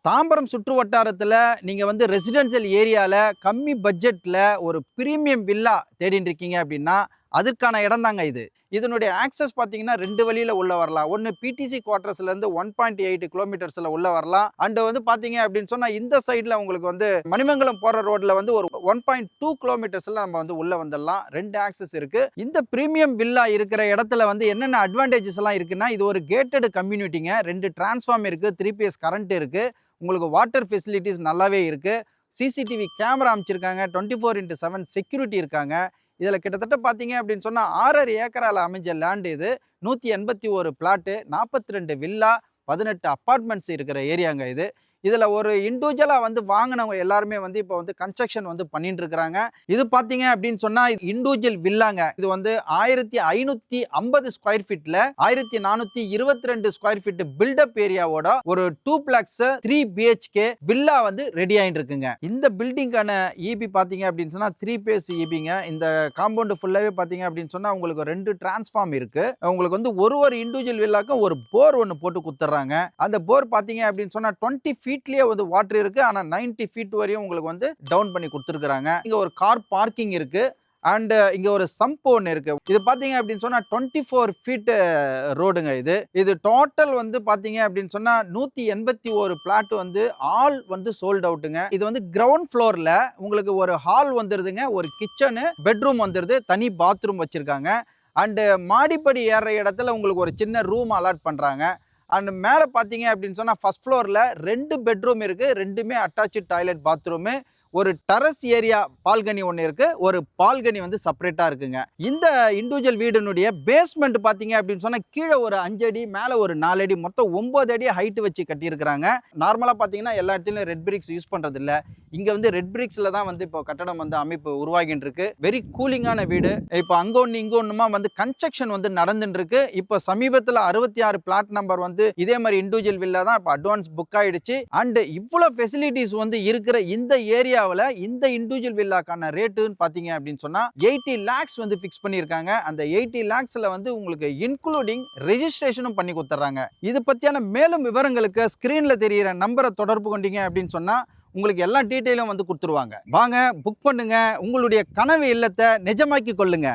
தாம்பரம் சுற்று வட்டாரத்துல நீங்க வந்து ரெசிடென்ஷியல் ஏரியால கம்மி பட்ஜெட்ல ஒரு பிரீமியம் வில்லா தேடிட்டு இருக்கீங்க அப்படின்னா அதற்கான இடம் தாங்க இது. இதனுடைய ஆக்சஸ் பார்த்தீங்கன்னா 2 வழியில உள்ள வரலாம். ஒன்னு பிடிசி குவார்டர்ஸ்ல இருந்து 1.8 கிலோமீட்டர்ஸ்ல உள்ள வரலாம். அண்ட் வந்து பார்த்தீங்க அப்படின்னு சொன்னா இந்த சைடுல உங்களுக்கு வந்து மணிமங்கலம் போற ரோட்ல வந்து ஒரு 1.2 கிலோமீட்டர்ஸ்ல நம்ம வந்து உள்ள வந்துடலாம். 2 ஆக்சஸ் இருக்கு. இந்த பிரீமியம் வில்லா இருக்கிற இடத்துல வந்து என்னென்ன அட்வான்டேஜஸ் எல்லாம் இருக்குன்னா, இது ஒரு கேட்டட் கம்யூனிட்டிங்க. 2 டிரான்ஸ்ஃபார்ம் இருக்கு, 3 பேஸ் கரண்ட் இருக்கு. உங்களுக்கு வாட்டர் ஃபெசிலிட்டிஸ் நல்லாவே இருக்கு. சிசிடிவி கேமரா அமைச்சிருக்காங்க. 24x7 செக்யூரிட்டி இருக்காங்க. இதில் கிட்டத்தட்ட பார்த்தீங்க அப்படின்னு சொன்னால் 6.5 ஏக்கரால் அமைஞ்ச லேண்ட் இது. 181 பிளாட்டு, 42 வில்லா, 18 அப்பார்ட்மெண்ட்ஸ் இருக்கிற ஏரியாங்க இது. இதில் ஒரு இண்டிவிஜுவலாக வந்து வாங்கினவங்க எல்லாருமே வந்து இப்போ வந்து கன்ஸ்ட்ரக்ஷன் வந்து பண்ணிட்டு இருக்கிறாங்க. இது பார்த்தீங்க அப்படின்னு சொன்னால் இண்டிவிஜுவல் வில்லாங்க. இது வந்து 1550 ஸ்கொயர் ஃபீட்ல 1422 ஸ்கொயர் ஃபீட் பில்டப் ஏரியாவோட ஒரு 2 3 பிஹெச்கே வில்லா வந்து ரெடி ஆகிட்டு இருக்குங்க. இந்த பில்டிங்கான இபி பார்த்தீங்க அப்படின்னு சொன்னால் 3 பேஸ் இபிங்க. இந்த காம்பவுண்ட் ஃபுல்லாகவே பார்த்தீங்க அப்படின்னு சொன்னால் உங்களுக்கு 2 டிரான்ஸ்ஃபார்ம் இருக்கு. உங்களுக்கு வந்து ஒரு இண்டிவிஜுவல் வில்லாக்கும் ஒரு போர் ஒன்று போட்டு கொடுத்துட்றாங்க. அந்த போர் பார்த்தீங்க அப்படின்னு சொன்னால் 20 ஃபீட்லயே வந்து வாட்டர் இருக்கு. ஆனா 90 ஃபீட் வரையும் உங்களுக்கு வந்து டவுன் பண்ணி கொடுத்துருக்காங்க. இங்க ஒரு கார் பார்க்கிங் இருக்கு. அண்ட் இங்க ஒரு சம்ப் ஒன்று இருக்கு. இது பாத்தீங்க அப்படின்னு சொன்னா 24 ஃபீட் ரோடுங்க இது. இது டோட்டல் வந்து பாத்தீங்க அப்படின்னு சொன்னா 181 பிளாட் வந்து ஆல் வந்து சோல்ட் அவுட்டுங்க. இது வந்து கிரவுண்ட் ஃப்ளோர்ல உங்களுக்கு ஒரு ஹால் வந்துருதுங்க, ஒரு கிச்சனு, பெட்ரூம் வந்துருது, தனி பாத்ரூம் வச்சிருக்காங்க. அண்ட் மாடிப்படி ஏற இடத்துல உங்களுக்கு ஒரு சின்ன ரூம் அலாட் பண்றாங்க. அண்ட் மேலே பார்த்தீங்க அப்படின்னு சொன்னால் ஃபர்ஸ்ட் ஃப்ளோரில் 2 பெட்ரூம் இருக்குது. 2மே அட்டாச்சு டாய்லெட் பாத்ரூமு, ஒரு டெரஸ் ஏரியா பால்கனி ஒன்று இருக்கு. ஒரு பால்கனி வந்து செப்பரேட்டா இருக்குங்க. இந்த இண்டிவிஜுவல் வீடினுடைய பேஸ்மெண்ட் பாத்தீங்க அப்படின்னு சொன்னா கீழே ஒரு 5 அடி, மேல ஒரு 4 அடி, மொத்தம் 9 அடி ஹைட் வச்சு கட்டியிருக்கிறாங்க. நார்மலா பாத்தீங்கன்னா எல்லா இடத்துலயும் ரெட் பிரிக்ஸ் யூஸ் பண்றது இல்ல. இங்க வந்து ரெட் பிரிக்ஸ்ல தான் வந்து இப்போ கட்டடம் வந்து அமைப்பு உருவாகிட்டு இருக்கு. வெரி கூலிங்கான வீடு. இப்போ அங்க ஒன்று இங்க ஒன்றுமா வந்து கன்ஸ்ட்ரக்ஷன் வந்து நடந்துட்டு இருக்கு. இப்போ சமீபத்தில் 66 பிளாட் நம்பர் வந்து இதே மாதிரி இண்டிவிஜுவல் வில்லா தான் இப்போ அட்வான்ஸ் புக் ஆயிடுச்சு. அண்ட் இவ்வளவு ஃபெசிலிட்டிஸ் வந்து இருக்கிற இந்த ஏரியாவில் இந்த இண்டிவிஜுவல் வில்லாக்கான ரேட்டுன்னு பாத்தீங்க அப்படின்னு சொன்னா 80 lakhs வந்து ஃபிக்ஸ் பண்ணியிருக்காங்க. அந்த 80 lakhsல வந்து உங்களுக்கு இன்க்ளூடிங் ரெஜிஸ்ட்ரேஷனும் பண்ணி கொடுத்துறாங்க. இது பத்தியான மேலும் விவரங்களுக்கு ஸ்கிரீன்ல தெரியிற நம்பரை தொடர்பு கொண்டீங்க அப்படின்னு சொன்னா உங்களுக்கு எல்லா டீட்டெயிலும் வந்து கொடுத்துருவாங்க. வாங்க புக் பண்ணுங்க, உங்களுடைய கனவு இல்லத்தை நிஜமாக்கி கொள்ளுங்க.